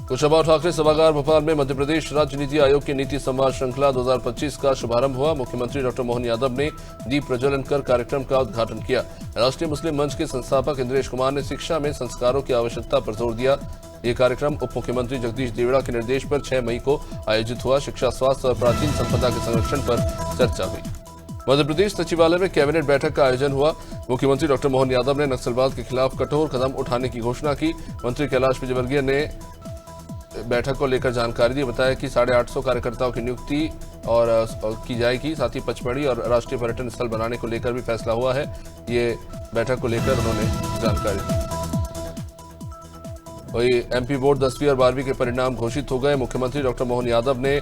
कुशाभाऊ ठाकरे सभागार भोपाल में मध्य प्रदेश राज्य नीति आयोग की नीति संवाद श्रृंखला 2025 का शुभारंभ हुआ। मुख्यमंत्री डॉक्टर मोहन यादव ने दीप प्रज्वलन कर कार्यक्रम का उद्घाटन किया। राष्ट्रीय मुस्लिम मंच के संस्थापक इंद्रेश कुमार ने शिक्षा में संस्कारों की आवश्यकता पर जोर दिया। ये कार्यक्रम उप मुख्यमंत्री जगदीश देवड़ा के निर्देश पर 6 मई को आयोजित हुआ। शिक्षा, स्वास्थ्य और प्राचीन संपदा के संरक्षण पर चर्चा हुई। मध्य प्रदेश सचिवालय में कैबिनेट बैठक का आयोजन हुआ। मुख्यमंत्री डॉक्टर मोहन यादव ने नक्सलवाद के खिलाफ कठोर कदम उठाने की घोषणा की। मंत्री कैलाश विजयवर्गीय ने बैठक को लेकर जानकारी दी। बताया कि 850 कार्यकर्ताओं की नियुक्ति और की जाएगी। साथ ही पचमढ़ी और राष्ट्रीय पर्यटन स्थल बनाने को लेकर भी फैसला हुआ है। ये बैठक को लेकर उन्होंने जानकारी दी। वही एमपी बोर्ड 10वीं और 12वीं के परिणाम घोषित हो गए। मुख्यमंत्री डॉक्टर मोहन यादव ने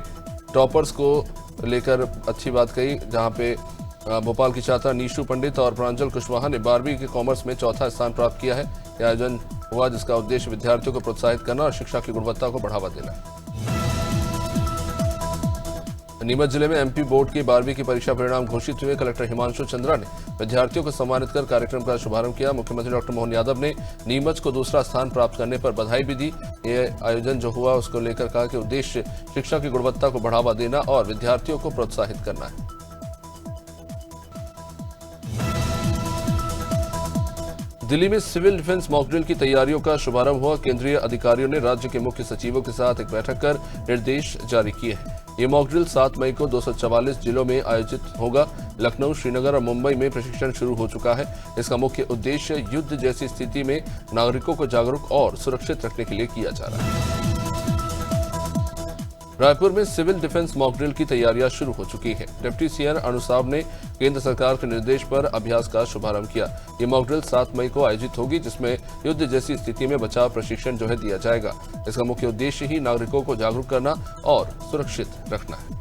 टॉपर्स को लेकर अच्छी बात कही, जहां पे भोपाल की छात्रा नीशू पंडित और प्रांजल कुशवाहा ने 12वीं के कॉमर्स में चौथा स्थान प्राप्त किया है। यह आयोजन हुआ जिसका उद्देश्य विद्यार्थियों को प्रोत्साहित करना और शिक्षा की गुणवत्ता को बढ़ावा देना है। नीमच जिले में एमपी बोर्ड की 12वीं की परीक्षा परिणाम घोषित हुए। कलेक्टर हिमांशु चंद्रा ने विद्यार्थियों को सम्मानित कर कार्यक्रम का शुभारंभ किया। मुख्यमंत्री डॉक्टर मोहन यादव ने नीमच को दूसरा स्थान प्राप्त करने पर बधाई भी दी। ये आयोजन जो हुआ उसको लेकर कहा कि उद्देश्य शिक्षा की गुणवत्ता को बढ़ावा देना और विद्यार्थियों को प्रोत्साहित करना है। दिल्ली में सिविल डिफेंस मॉकड्रिल की तैयारियों का शुभारंभ हुआ। केंद्रीय अधिकारियों ने राज्य के मुख्य सचिवों के साथ एक बैठक कर निर्देश जारी किए हैं। ये मॉकड्रिल 7 मई को 244 जिलों में आयोजित होगा। लखनऊ, श्रीनगर और मुंबई में प्रशिक्षण शुरू हो चुका है। इसका मुख्य उद्देश्य युद्ध जैसी स्थिति में नागरिकों को जागरूक और सुरक्षित रखने के लिए किया जा रहा है। रायपुर में सिविल डिफेंस मॉकड्रिल की तैयारियां शुरू हो चुकी है। डिप्टी सीएम अनुसाब ने केंद्र सरकार के निर्देश पर अभ्यास का शुभारंभ किया। ये मॉकड्रिल 7 मई को आयोजित होगी, जिसमें युद्ध जैसी स्थिति में बचाव प्रशिक्षण जो है दिया जाएगा। इसका मुख्य उद्देश्य ही नागरिकों को जागरूक करना और सुरक्षित रखना है।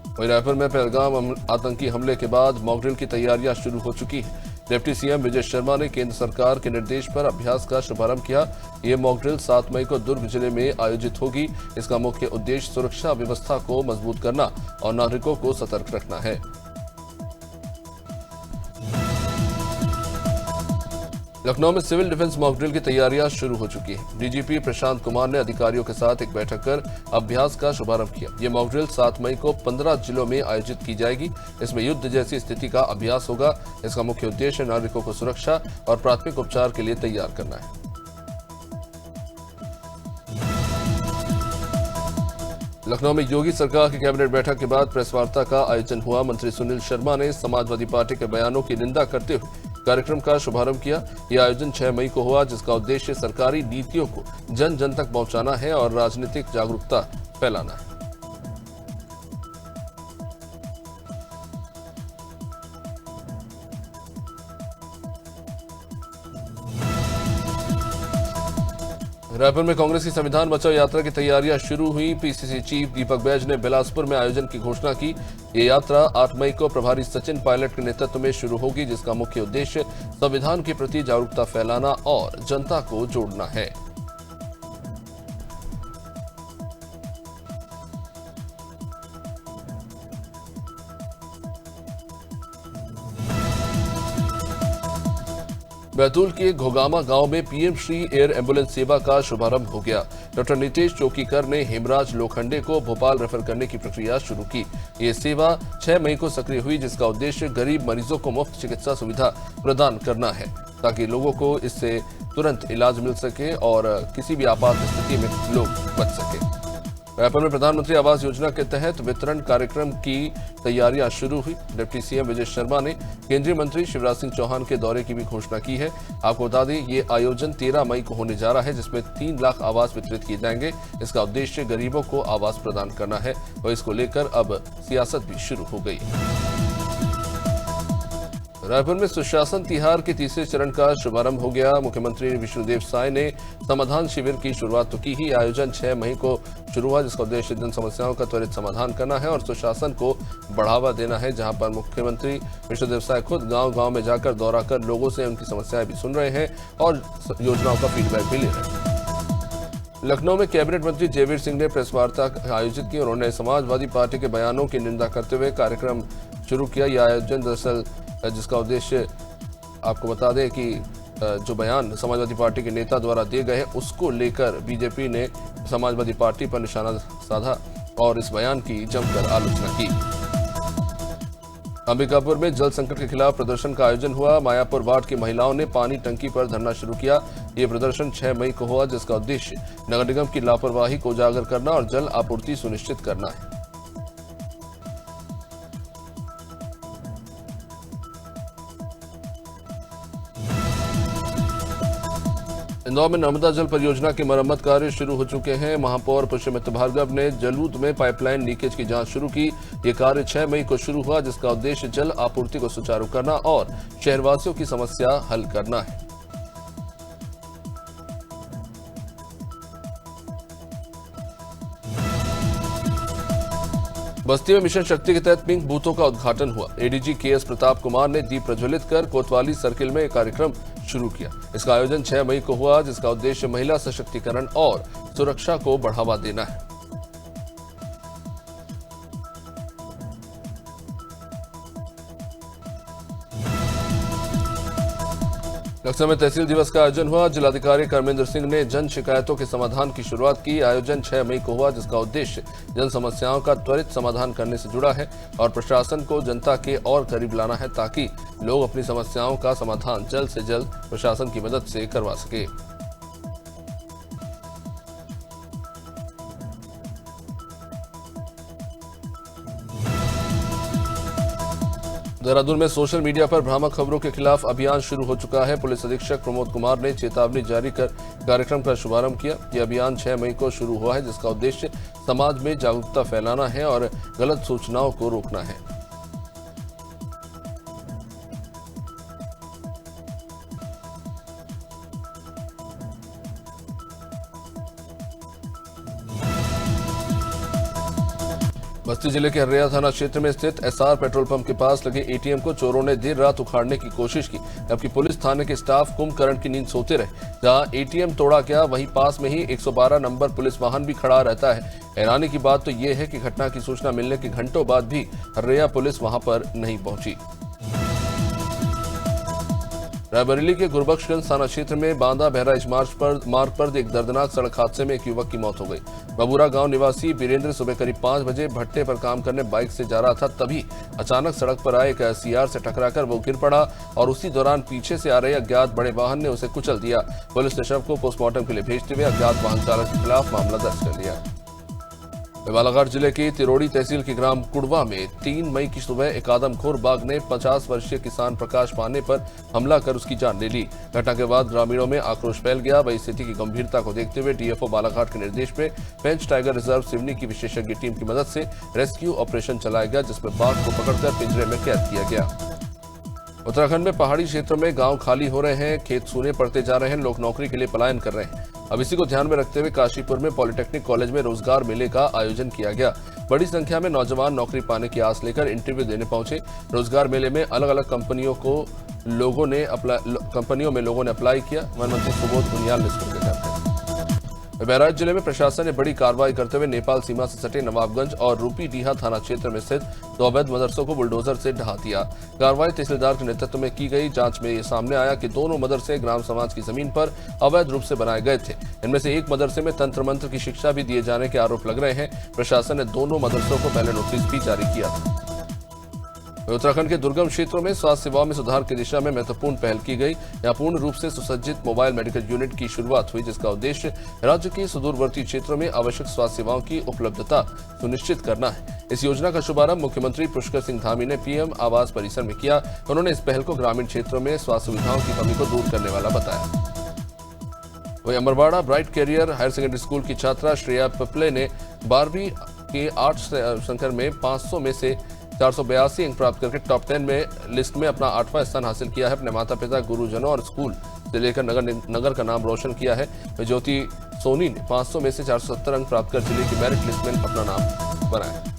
वहीं रायपुर में पहलगाम आतंकी हमले के बाद मॉकड्रिल की तैयारियां शुरू हो चुकी है। डिप्टी सीएम विजय शर्मा ने केंद्र सरकार के निर्देश पर अभ्यास का शुभारंभ किया। ये मॉकड्रिल 7 मई को दुर्ग जिले में आयोजित होगी। इसका मुख्य उद्देश्य सुरक्षा व्यवस्था को मजबूत करना और नागरिकों को सतर्क रखना है। लखनऊ में सिविल डिफेंस मॉकड्रिल की तैयारियां शुरू हो चुकी है। डीजीपी प्रशांत कुमार ने अधिकारियों के साथ एक बैठक कर अभ्यास का शुभारंभ किया। ये मॉकड्रिल 7 मई को 15 जिलों में आयोजित की जाएगी। इसमें युद्ध जैसी स्थिति का अभ्यास होगा। इसका मुख्य उद्देश्य नागरिकों को सुरक्षा और प्राथमिक उपचार के लिए तैयार करना है। लखनऊ में योगी सरकार की कैबिनेट बैठक के बाद प्रेस वार्ता का आयोजन हुआ। मंत्री सुनील शर्मा ने समाजवादी पार्टी के बयानों की निंदा करते हुए कार्यक्रम का शुभारंभ किया। यह आयोजन 6 मई को हुआ, जिसका उद्देश्य सरकारी नीतियों को जन जन तक पहुंचाना है और राजनीतिक जागरूकता फैलाना है। रायपुर में कांग्रेस की संविधान बचाओ यात्रा की तैयारियां शुरू हुई। पीसीसी चीफ दीपक बैज ने बिलासपुर में आयोजन की घोषणा की। ये यात्रा 8 मई को प्रभारी सचिन पायलट के नेतृत्व में शुरू होगी, जिसका मुख्य उद्देश्य संविधान के प्रति जागरूकता फैलाना और जनता को जोड़ना है। बैतूल के घोगामा गांव में पीएम श्री एयर एम्बुलेंस सेवा का शुभारंभ हो गया। डॉक्टर नितेश चौकीकर ने हेमराज लोखंडे को भोपाल रेफर करने की प्रक्रिया शुरू की। ये सेवा 6 मई को सक्रिय हुई, जिसका उद्देश्य गरीब मरीजों को मुफ्त चिकित्सा सुविधा प्रदान करना है, ताकि लोगों को इससे तुरंत इलाज मिल सके और किसी भी आपात स्थिति में लोग बच सके। रायपुर में प्रधानमंत्री आवास योजना के तहत वितरण कार्यक्रम की तैयारियां शुरू हुई। डिप्टी सीएम विजय शर्मा ने केंद्रीय मंत्री शिवराज सिंह चौहान के दौरे की भी घोषणा की है। आपको बता दें, ये आयोजन 13 मई को होने जा रहा है, जिसमें 3 लाख आवास वितरित किए जाएंगे। इसका उद्देश्य गरीबों को आवास प्रदान करना है और इसको लेकर अब सियासत भी शुरू हो गई। रायपुर में सुशासन तिहार के तीसरे चरण का शुभारंभ हो गया। मुख्यमंत्री विष्णुदेव साय ने समाधान शिविर की शुरुआत तो की ही। आयोजन 6 मई को शुरू हुआ, जिसका उद्देश्य जन समस्याओं का त्वरित समाधान करना है और सुशासन को बढ़ावा देना है, जहां पर मुख्यमंत्री विष्णुदेव साय खुद गांव-गांव में जाकर दौरा कर लोगों से उनकी समस्याएं भी सुन रहे हैं और योजनाओं का फीडबैक भी ले रहे हैं। लखनऊ में कैबिनेट मंत्री जयवीर सिंह ने प्रेस वार्ता आयोजित की। उन्होंने समाजवादी पार्टी के बयानों की निंदा करते हुए कार्यक्रम शुरू किया। यह आयोजन दरअसल जिसका उद्देश्य आपको बता दें कि जो बयान समाजवादी पार्टी के नेता द्वारा दिए गए हैं उसको लेकर बीजेपी ने समाजवादी पार्टी पर निशाना साधा और इस बयान की जमकर आलोचना की। अंबिकापुर में जल संकट के खिलाफ प्रदर्शन का आयोजन हुआ। मायापुर वार्ड की महिलाओं ने पानी टंकी पर धरना शुरू किया। ये प्रदर्शन 6 मई को हुआ, जिसका उद्देश्य नगर निगम की लापरवाही को उजागर करना और जल आपूर्ति सुनिश्चित करना है। इंदौर में नर्मदा जल परियोजना के मरम्मत कार्य शुरू हो चुके हैं। महापौर पुष्यमित्र भार्गव ने जलूद में पाइपलाइन लीकेज की जांच शुरू की। ये कार्य 6 मई को शुरू हुआ, जिसका उद्देश्य जल आपूर्ति को सुचारू करना और शहरवासियों की समस्या हल करना है। बस्ती में मिशन शक्ति के तहत पिंक बूथों का उद्घाटन हुआ। एडीजी केएस प्रताप कुमार ने दीप प्रज्वलित कर कोतवाली सर्किल में कार्यक्रम शुरू किया। इसका आयोजन 6 मई को हुआ, जिसका उद्देश्य महिला सशक्तिकरण और सुरक्षा को बढ़ावा देना है। लखनऊ में तहसील दिवस का आयोजन हुआ। जिलाधिकारी कर्मेंद्र सिंह ने जन शिकायतों के समाधान की शुरुआत की। आयोजन 6 मई को हुआ, जिसका उद्देश्य जन समस्याओं का त्वरित समाधान करने से जुड़ा है और प्रशासन को जनता के और करीब लाना है, ताकि लोग अपनी समस्याओं का समाधान जल्द से जल्द प्रशासन की मदद से करवा सके। देहरादून में सोशल मीडिया पर भ्रामक खबरों के खिलाफ अभियान शुरू हो चुका है। पुलिस अधीक्षक प्रमोद कुमार ने चेतावनी जारी कर कार्यक्रम का शुभारंभ किया। यह अभियान 6 मई को शुरू हुआ है, जिसका उद्देश्य समाज में जागरूकता फैलाना है और गलत सूचनाओं को रोकना है। बस्ती जिले के हर्रेया थाना क्षेत्र में स्थित एसआर पेट्रोल पंप के पास लगे एटीएम को चोरों ने देर रात उखाड़ने की कोशिश की, जबकि पुलिस थाने के स्टाफ कुंभकर्ण की नींद सोते रहे। जहां एटीएम तोड़ा गया, वहीं पास में ही 112 नंबर पुलिस वाहन भी खड़ा रहता है। हैरानी की बात तो यह है कि घटना की सूचना मिलने के घंटों बाद भी हर्रेया पुलिस वहां पर नहीं पहुंची। रायबरेली के गुरबख्शगंज थाना क्षेत्र में बांदा बहराइच मार्ग पर एक दर्दनाक सड़क हादसे में एक युवक की मौत हो गई। बबूरा गांव निवासी वीरेंद्र सुबह करीब 5 बजे भट्टे पर काम करने बाइक से जा रहा था, तभी अचानक सड़क पर आए एक सीआर से टकराकर वो गिर पड़ा और उसी दौरान पीछे से आ रहे अज्ञात बड़े वाहन ने उसे कुचल दिया। पुलिस ने शव को पोस्टमार्टम के लिए भेजते हुए अज्ञात वाहन चालक के खिलाफ मामला दर्ज कर लिया। बालाघाट जिले की तिरोड़ी तहसील के ग्राम कुड़वा में 3 मई की सुबह एक आदमखोर बाघ ने 50 वर्षीय किसान प्रकाश पाने पर हमला कर उसकी जान ले ली। घटना के बाद ग्रामीणों में आक्रोश फैल गया। वही स्थिति की गंभीरता को देखते हुए डीएफओ बालाघाट के निर्देश में पेंच टाइगर रिजर्व सिवनी की विशेषज्ञ टीम की मदद से रेस्क्यू ऑपरेशन चलाया गया, जिसमें बाघ को पकड़कर पिंजरे में कैद किया गया। उत्तराखंड में पहाड़ी क्षेत्रों में गांव खाली हो रहे हैं, खेत सूने पड़ते जा रहे हैं, लोग नौकरी के लिए पलायन कर रहे हैं। अब इसी को ध्यान में रखते हुए काशीपुर में पॉलिटेक्निक कॉलेज में रोजगार मेले का आयोजन किया गया। बड़ी संख्या में नौजवान नौकरी पाने की आस लेकर इंटरव्यू देने पहुंचे। रोजगार मेले में अलग अलग कंपनियों में लोगों ने अप्लाई किया। वन मंत्री सुबोध उनियाल ने इसको देखा। बहराइच जिले में प्रशासन ने बड़ी कार्रवाई करते हुए नेपाल सीमा से सटे नवाबगंज और रूपीडीहा थाना क्षेत्र में स्थित 2 अवैध मदरसों को बुलडोजर से ढहा दिया। कार्रवाई तहसीलदार के नेतृत्व में की गई। जांच में ये सामने आया कि दोनों मदरसे ग्राम समाज की जमीन पर अवैध रूप से बनाए गए थे। इनमें से एक मदरसे में तंत्र मंत्र की शिक्षा भी दिए जाने के आरोप लग रहे हैं। प्रशासन ने दोनों मदरसों को पहले नोटिस भी जारी किया था। उत्तराखंड के दुर्गम क्षेत्रों में स्वास्थ्य सेवाओं में सुधार की दिशा में महत्वपूर्ण पहल की गई। यहाँ पूर्ण रूप से सुसज्जित मोबाइल मेडिकल यूनिट की शुरुआत हुई, जिसका उद्देश्य राज्य के सुदूरवर्ती क्षेत्रों में आवश्यक स्वास्थ्य सेवाओं की उपलब्धता सुनिश्चित करना है। इस योजना का शुभारंभ मुख्यमंत्री पुष्कर सिंह धामी ने पीएम आवास परिसर में किया। उन्होंने इस पहल को ग्रामीण क्षेत्रों में स्वास्थ्य सुविधाओं की कमी को दूर करने वाला बताया। वही Amarwara bright career higher secondary school की छात्रा श्रेया पिपले ने 12वीं के आर्ट्स संकर में 500 में से 482 अंक प्राप्त करके टॉप 10 में लिस्ट में अपना 8वां स्थान हासिल किया है। अपने माता पिता, गुरुजनों और स्कूल से लेकर नगर का नाम रोशन किया है। ज्योति सोनी ने 500 में से 470 अंक प्राप्त कर जिले की मेरिट लिस्ट में अपना नाम बनाया।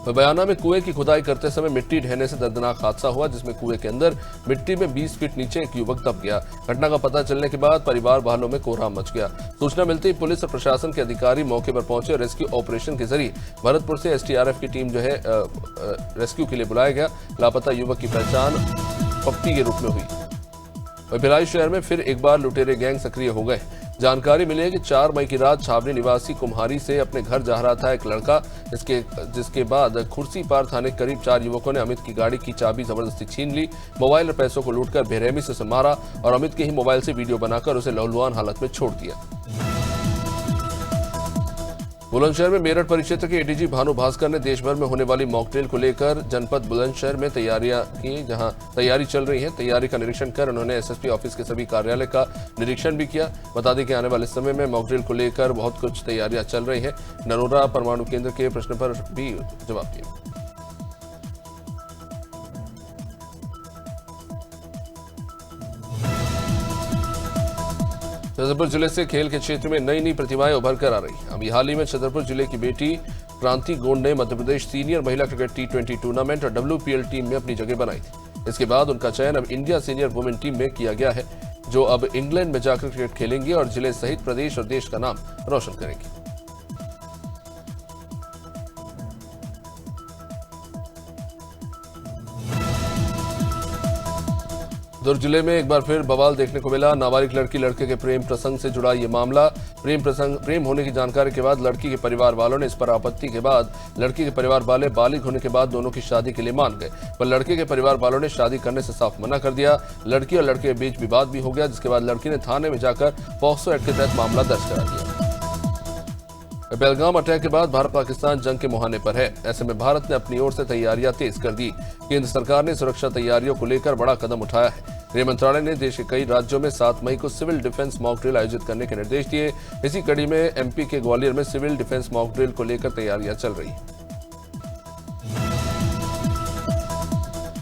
वह बयाना में कुएं की खुदाई करते समय मिट्टी ढहने से दर्दनाक हादसा हुआ, जिसमें कुएं के अंदर मिट्टी में 20 फीट नीचे एक युवक दब गया। घटना का पता चलने के बाद परिवार वालों में कोहराम मच गया। सूचना मिलते ही पुलिस और प्रशासन के अधिकारी मौके पर पहुंचे। रेस्क्यू ऑपरेशन के जरिए भरतपुर से एसडीआरएफ की टीम जो है रेस्क्यू के लिए बुलाया गया। लापता युवक की पहचान पप्पी के रूप में हुई। भिलाई शहर में फिर एक बार लुटेरे गैंग सक्रिय हो गए। जानकारी मिली है कि 4 मई की रात छावनी निवासी कुम्हारी से अपने घर जा रहा था एक लड़का, जिसके बाद खुर्सीपार थाने के करीब 4 युवकों ने अमित की गाड़ी की चाबी जबरदस्ती छीन ली, मोबाइल और पैसों को लूटकर बेरहमी से उसे मारा और अमित के ही मोबाइल से वीडियो बनाकर उसे लहूलुहान हालत में छोड़ दिया। बुलंदशहर में मेरठ परिक्षेत्र के एडीजी भानु भास्कर ने देश भर में होने वाली मॉकड्रिल को लेकर जनपद बुलंदशहर में तैयारियां की, जहां तैयारी चल रही है। तैयारी का निरीक्षण कर उन्होंने एसएसपी ऑफिस के सभी कार्यालय का निरीक्षण भी किया। बता दें कि आने वाले समय में मॉकड्रिल को लेकर बहुत कुछ तैयारियां चल रही हैं। नरोरा परमाणु केंद्र के प्रश्न पर भी जवाब दिया। छतरपुर जिले से खेल के क्षेत्र में नई नई प्रतिभाएं उभर कर आ रही। अभी हाल ही में छतरपुर जिले की बेटी क्रांति गोंड ने मध्य प्रदेश सीनियर महिला क्रिकेट T20 टूर्नामेंट और WPL टीम में अपनी जगह बनाई थी। इसके बाद उनका चयन अब इंडिया सीनियर वुमेन टीम में किया गया है, जो अब इंग्लैंड में जाकर क्रिकेट खेलेंगी और जिले सहित प्रदेश और देश का नाम रोशन करेंगी। दुर्ग जिले में एक बार फिर बवाल देखने को मिला। नाबालिग लड़की लड़के के प्रेम प्रसंग से जुड़ा ये मामला। प्रेम होने की जानकारी के बाद लड़की के परिवार वालों ने इस पर आपत्ति के बाद लड़की के परिवार वाले बालिग होने के बाद दोनों की शादी के लिए मान गए, पर लड़के के परिवार वालों ने शादी करने से साफ मना कर दिया। लड़की और लड़के के बीच विवाद भी हो गया, जिसके बाद लड़की ने थाने में जाकर पॉक्सो एक्ट के तहत मामला दर्ज करा दिया। पहलगाम अटैक के बाद भारत पाकिस्तान जंग के मुहाने पर है। ऐसे में भारत ने अपनी ओर से तैयारियां तेज कर दी। केंद्र सरकार ने सुरक्षा तैयारियों को लेकर बड़ा कदम उठाया है। गृह मंत्रालय ने देश के कई राज्यों में 7 मई को सिविल डिफेंस मॉक ड्रिल आयोजित करने के निर्देश दिए। इसी कड़ी में एमपी के ग्वालियर में सिविल डिफेंस मॉक ड्रिल को लेकर तैयारियां चल रही हैं।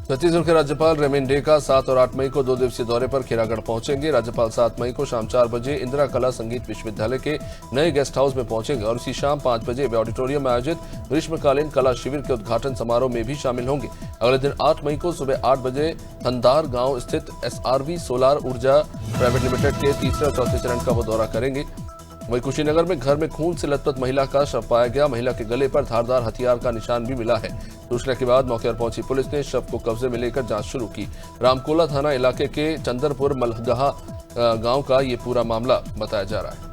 छत्तीसगढ़ के राज्यपाल रेमेन डेका 7 और 8 मई को 2 दिवसीय दौरे पर खैरागढ़ पहुंचेंगे। राज्यपाल 7 मई को शाम 4 बजे इंदिरा कला संगीत विश्वविद्यालय के नए गेस्ट हाउस में पहुंचेंगे और इसी शाम 5 बजे ऑडिटोरियम में आयोजित ग्रीष्मकालीन कला शिविर के उद्घाटन समारोह में भी शामिल होंगे। अगले दिन 8 मई को सुबह 8 बजे थंदार गांव स्थित SRV सोलार ऊर्जा प्राइवेट लिमिटेड के तीसरे और चौथे चरण का वो दौरा करेंगे। वहीं कुशीनगर में घर में खून से लथपथ महिला का शव पाया गया। महिला के गले पर धारदार हथियार का निशान भी मिला है। सूचना के बाद मौके पर पहुंची पुलिस ने शव को कब्जे में लेकर जांच शुरू की। रामकोला थाना इलाके के चंदरपुर मलहगहा गांव का ये पूरा मामला बताया जा रहा है।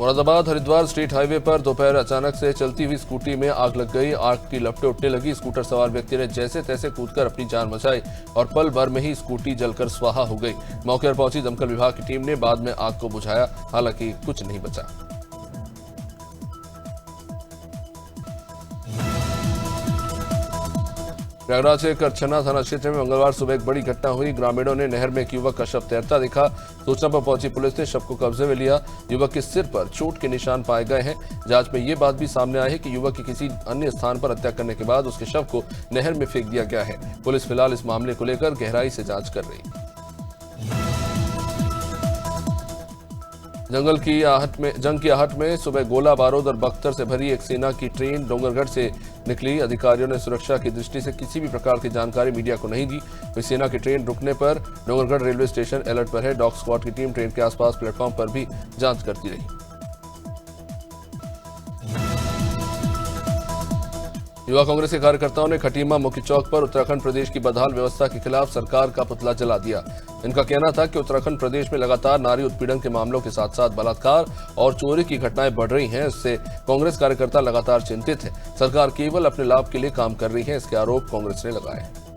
मुरादाबाद हरिद्वार स्टेट हाईवे पर दोपहर अचानक से चलती हुई स्कूटी में आग लग गई। आग की लपटें उठने लगी। स्कूटर सवार व्यक्ति ने जैसे तैसे कूदकर अपनी जान बचाई और पल भर में ही स्कूटी जलकर स्वाहा हो गई। मौके पर पहुंची दमकल विभाग की टीम ने बाद में आग को बुझाया, हालांकि कुछ नहीं बचा। प्रयागराज के करछना थाना क्षेत्र में मंगलवार सुबह एक बड़ी घटना हुई। ग्रामीणों ने नहर में एक युवक का शव तैरता देखा। सूचना पर पहुंची पुलिस ने शव को कब्जे में लिया। युवक के सिर पर चोट के निशान पाए गए हैं। जांच में ये बात भी सामने आई है कि युवक की किसी अन्य स्थान पर हत्या करने के बाद उसके शव को नहर में फेंक दिया गया है। पुलिस फिलहाल इस मामले को लेकर गहराई से जांच कर रही है। जंग की आहट में सुबह गोला बारूद और बख्तर से भरी एक सेना की ट्रेन डोंगरगढ़ से निकली। अधिकारियों ने सुरक्षा की दृष्टि से किसी भी प्रकार की जानकारी मीडिया को नहीं दी। वही सेना की ट्रेन रुकने पर डोंगरगढ़ रेलवे स्टेशन अलर्ट पर है। डॉग स्क्वाड की टीम ट्रेन के आसपास प्लेटफॉर्म पर भी जांच करती रही। युवा कांग्रेस के कार्यकर्ताओं ने खटीमा मुख्य चौक पर उत्तराखंड प्रदेश की बदहाल व्यवस्था के खिलाफ सरकार का पुतला जला दिया। इनका कहना था कि उत्तराखंड प्रदेश में लगातार नारी उत्पीड़न के मामलों के साथ साथ बलात्कार और चोरी की घटनाएं बढ़ रही हैं। इससे कांग्रेस कार्यकर्ता लगातार चिंतित है। सरकार केवल अपने लाभ के लिए काम कर रही है, इसके आरोप कांग्रेस ने लगाए हैं।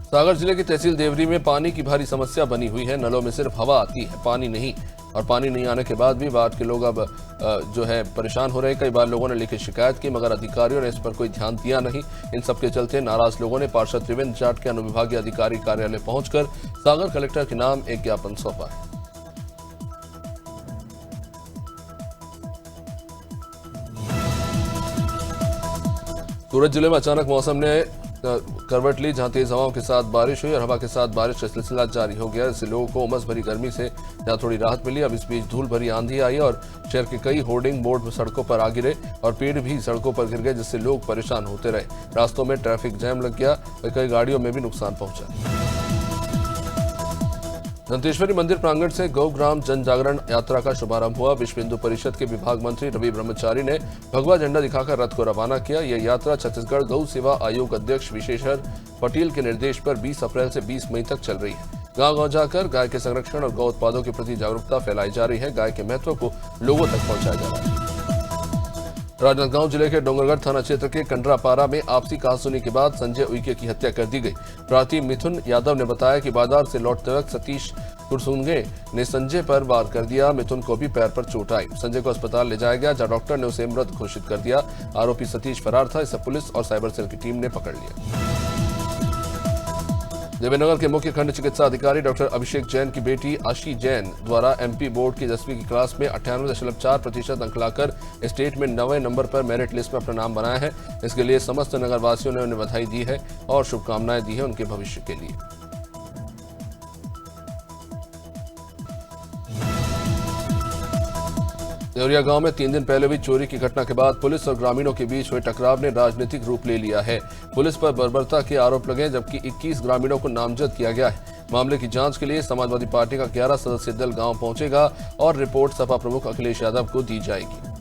सागर जिले की तहसील देवरी में पानी की भारी समस्या बनी हुई है। नलों में सिर्फ हवा आती है, पानी नहीं। और पानी नहीं आने के बाद भी वार्ड के लोग अब जो है परेशान हो रहे हैं। कई बार लोगों ने लिखित शिकायत की, मगर अधिकारियों ने इस पर कोई ध्यान दिया नहीं। इन सबके चलते नाराज लोगों ने पार्षद त्रिवेंद्र जाट के अनुविभागीय अधिकारी कार्यालय पहुंचकर सागर कलेक्टर के नाम एक ज्ञापन सौंपा है। सूरत जिले में अचानक मौसम ने करवट ली, जहां तेज हवाओं के साथ बारिश हुई और हवा के साथ बारिश का सिलसिला जारी हो गया। इससे लोगों को उमस भरी गर्मी से जहां थोड़ी राहत मिली। अब इस बीच धूल भरी आंधी आई और शहर के कई होर्डिंग बोर्ड सड़कों पर आ गिरे और पेड़ भी सड़कों पर गिर गए, जिससे लोग परेशान होते रहे। रास्तों में ट्रैफिक जैम लग गया और कई गाड़ियों में भी नुकसान पहुंचा। दंतेश्वरी मंदिर प्रांगण से गौग्राम जन जागरण यात्रा का शुभारंभ हुआ। विश्व हिंदू परिषद के विभाग मंत्री रवि ब्रह्मचारी ने भगवा झंडा दिखाकर रथ को रवाना किया। यह यात्रा छत्तीसगढ़ गौ सेवा आयोग अध्यक्ष विशेश्वर पटेल के निर्देश पर 20 अप्रैल से 20 मई तक चल रही है। गांव-गांव जाकर गाय के संरक्षण और गौ उत्पादों के प्रति जागरूकता फैलाई जा रही है। गाय के महत्व को लोगों तक पहुंचाया जा रहा है। राजनांदगांव जिले के डोंगरगढ़ थाना क्षेत्र के कंडरापारा में आपसी कहासुनी के बाद संजय उइके की हत्या कर दी गई। प्रार्थी मिथुन यादव ने बताया कि बाजार से लौटते वक्त सतीश कुरसुंगे ने संजय पर वार कर दिया। मिथुन को भी पैर पर चोट आई। संजय को अस्पताल ले जाया गया, जहां डॉक्टर ने उसे मृत घोषित कर दिया। आरोपी सतीश फरार था। इसे पुलिस और साइबर सेल की टीम ने पकड़ लिया। देवेंद्रनगर के मुख्य खंड चिकित्सा अधिकारी डॉक्टर अभिषेक जैन की बेटी आशी जैन द्वारा एमपी बोर्ड की 10वीं की क्लास में 98.4% अंक लाकर स्टेट में 9वें नंबर पर मेरिट लिस्ट में अपना नाम बनाया है। इसके लिए समस्त नगरवासियों ने उन्हें बधाई दी है और शुभकामनाएं दी है उनके भविष्य के लिए। देवरिया गांव में 3 दिन पहले हुई चोरी की घटना के बाद पुलिस और ग्रामीणों के बीच हुए टकराव ने राजनीतिक रूप ले लिया है। पुलिस पर बर्बरता के आरोप लगे, जबकि 21 ग्रामीणों को नामजद किया गया है। मामले की जांच के लिए समाजवादी पार्टी का 11 सदस्यीय दल गांव पहुंचेगा और रिपोर्ट सपा प्रमुख अखिलेश यादव को दी जाएगी।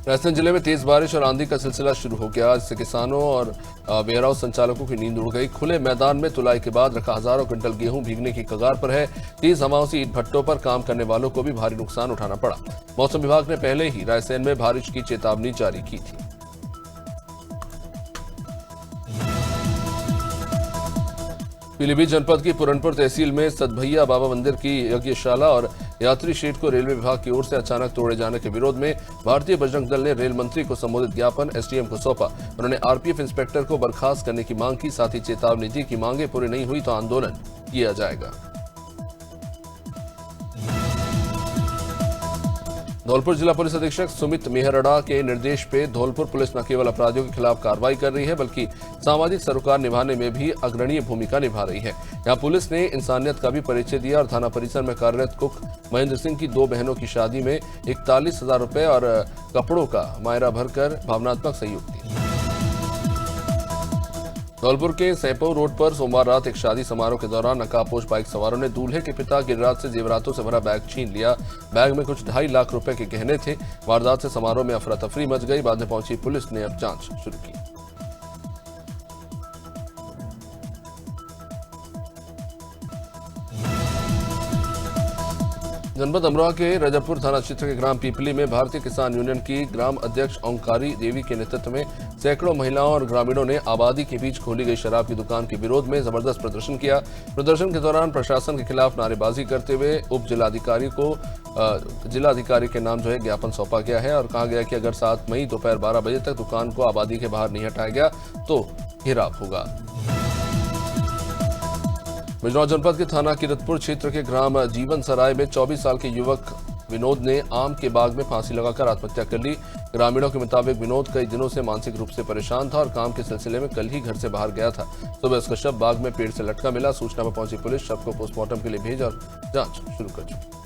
राजस्थान जिले में तेज बारिश और आंधी का सिलसिला शुरू हो गया, जिससे किसानों और वेयरहाउस संचालकों की नींद उड़ गई। खुले मैदान में तुलाई के बाद रखा हजारों क्विंटल गेहूं भीगने की कगार पर है। तेज हवाओं से ईंट भट्टों पर काम करने वालों को भी भारी नुकसान उठाना पड़ा। मौसम विभाग ने पहले ही रायसेन में बारिश की चेतावनी जारी की थी। पीलीभीत जनपद की पुरनपुर तहसील में सतभैया बाबा मंदिर की यज्ञशाला और यात्री शेड को रेलवे विभाग की ओर से अचानक तोड़े जाने के विरोध में भारतीय बजरंग दल ने रेल मंत्री को संबोधित ज्ञापन एसडीएम को सौंपा। उन्होंने आरपीएफ इंस्पेक्टर को बर्खास्त करने की मांग की, साथ ही चेतावनी दी कि मांगे पूरी नहीं हुई तो आंदोलन किया जाएगा। धौलपुर जिला पुलिस अधीक्षक सुमित मेहरड़ा के निर्देश पे धौलपुर पुलिस न केवल अपराधियों के खिलाफ कार्रवाई कर रही है, बल्कि सामाजिक सरोकार निभाने में भी अग्रणीय भूमिका निभा रही है। यहाँ पुलिस ने इंसानियत का भी परिचय दिया और थाना परिसर में कार्यरत कुक महेंद्र सिंह की 2 बहनों की शादी में 41,000 रुपए और कपड़ों का मायरा भरकर भावनात्मक सहयोग दिया। धौलपुर के सैपो रोड पर सोमवार रात एक शादी समारोह के दौरान नकाबपोश बाइक सवारों ने दूल्हे के पिता गिरिराज से जेवरातों से भरा बैग छीन लिया। बैग में कुछ 2.5 लाख रुपए के गहने थे। वारदात से समारोह में अफरा तफरी मच गई। बाद में पहुंची पुलिस ने अब जांच शुरू की। जनपद अमरोहा के रजबपुर थाना क्षेत्र के ग्राम पीपली में भारतीय किसान यूनियन की ग्राम अध्यक्ष ओंकारी देवी के नेतृत्व में सैकड़ों महिलाओं और ग्रामीणों ने आबादी के बीच खोली गई शराब की दुकान के विरोध में जबरदस्त प्रदर्शन किया। प्रदर्शन के दौरान प्रशासन के खिलाफ नारेबाजी करते हुए उप जिलाधिकारी को जिलाधिकारी के नाम ज्ञापन सौंपा गया है और कहा गया कि अगर 7 मई दोपहर 12 बजे तक दुकान को आबादी के बाहर नहीं हटाया गया तो घेराव होगा। बिजनौर जनपद के थाना किरतपुर क्षेत्र के ग्राम जीवन सराय में 24 साल के युवक विनोद ने आम के बाग में फांसी लगाकर आत्महत्या कर ली। ग्रामीणों के मुताबिक विनोद कई दिनों से मानसिक रूप से परेशान था और काम के सिलसिले में कल ही घर से बाहर गया था। सुबह उसका शव बाग में पेड़ से लटका मिला। सूचना पर पहुंची पुलिस शव को पोस्टमार्टम के लिए भेज और जांच शुरू कर चुकी।